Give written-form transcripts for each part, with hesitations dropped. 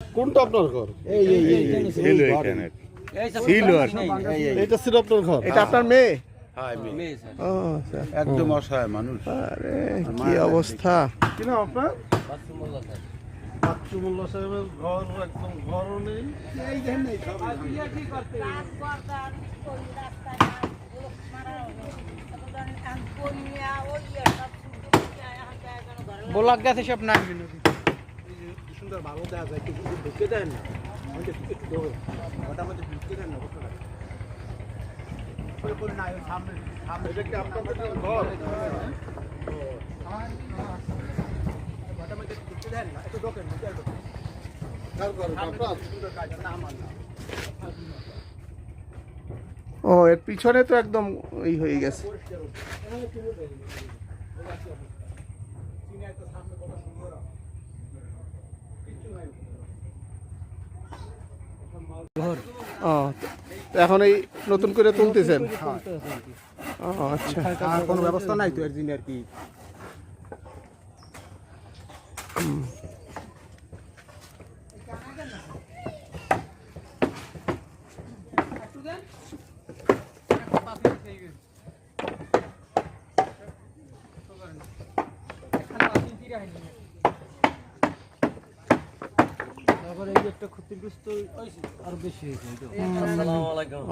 কোনটা আপনার ঘর? এটা ছিল আপনার ঘর? এটা আপনার মেয়ে? একদম অসহায় মানুষ। আরে কি অবস্থা! কি নাম আপনার? বাচ্চু মোল্লা সাহেবের ঘর, একদম ঘরও নেই। ব্লক গেছে সব না সুন্দর ভালো দেওয়া যায়, একটু ঢুকে দেন না, মোটামুটি ঢুকে দেন না। এটা কি আপনাদের ঘর? ও, এর পিছনে তো একদম এই হয়ে গেছে। ও, তো এখন এই নতুন করে তুলতেছেন? ও আচ্ছা, কোনো ব্যবস্থা নাই তো এর জন্য আর কি।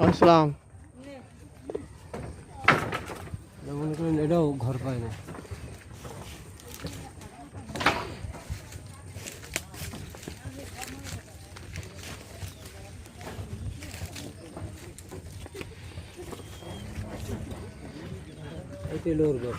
আসসালাম। এটাও ঘর পায় না। এটি লোর ঘর।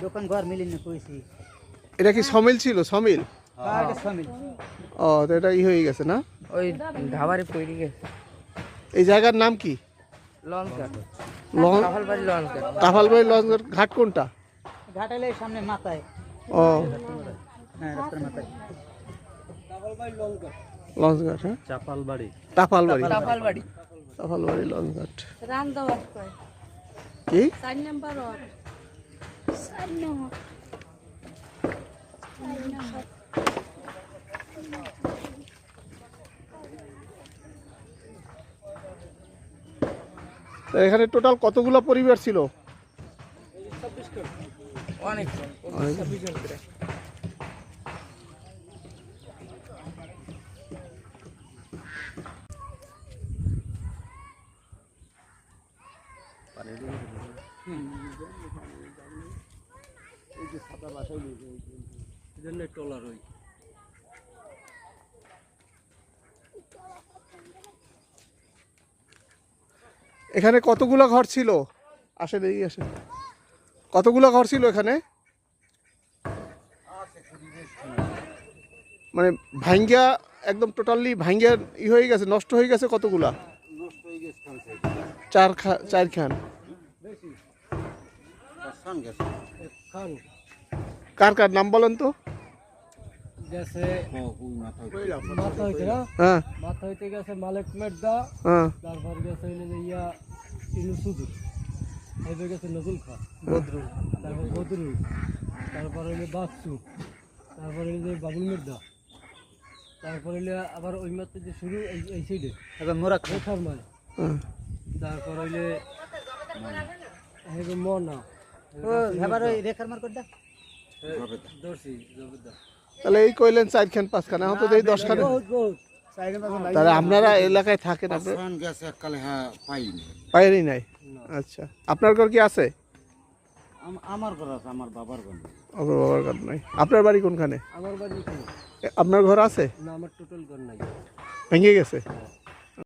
দোকান ঘর মিলিয়ে কইছি। এটা কি সমিল ছিল? সমিল? সমিল। ও, তো এটা ই হয়ে গেছে না? ওই ধাবারে পড়ে গেছে। এই জায়গার নাম কি? লঙ্কা। লং কাফালবাড়ি লঙ্কা। কাফালবাড়ি লঞ্চ ঘাট কোনটা? ঘাটালে সামনে মাথায়। ও, হ্যাঁ, রাস্তার মাথায়। লঞ্চ ঘাট। হ্যাঁ, চাপালবাড়ি। টাফালবাড়ি। কাফালবাড়ি। টাফালবাড়ি লঞ্চ ঘাট। রান্দাবাদ কয় কি? 4 নাম্বার ওয়ার্ড। 4 নম্বর। তো এখানে টোটাল কতগুলো পরিবার ছিল? অনেক। ট্রলার ওই এখানে কতগুলো ঘর ছিল? আসেন, এই আসেন। কতগুলো ঘর ছিল এখানে? মানে ভাঙ্গা, একদম টোটালি ভাঙ্গা ই হয়ে গেছে, নষ্ট হয়ে গেছে কতগুলা? চারখান। কার কার নাম বলেন তো? গেছে হ্যাঁ, মাথা হইতে গেছে মালিক মেদা, হ্যাঁ, তারপর গেছে হইলে যে ইনু সুদুর, এবার গেছে নজরুল খা, বদরুল, তারপর বদরুল, তারপর হইলে বাচ্চু, তারপর হইলে যে বাবুল মেদা, তারপর হইলে আবার ওই মাত্র যে শুরু এই সাইডে মোরা রেখার মায়, তারপর হইলে মনা এবার ওই রেখার মার্কেটটা দর্শি জবেদা। তাহলে এই কইলেন 4খান 5খান, এখন তো এই 10খান। তাহলে আপনারা এলাকায় থাকেন? পাইনি নাই। আচ্ছা, আপনার ঘর কি আছে? আমার ঘর আছে, আমার বাবার ঘর। আপনার বাবার ঘর নাই। আপনার বাড়ি কোনখানে? আমার বাড়ি আপনার ঘর আছে? না, আমার টোটাল ঘর নাই, ভেঙে গেছে।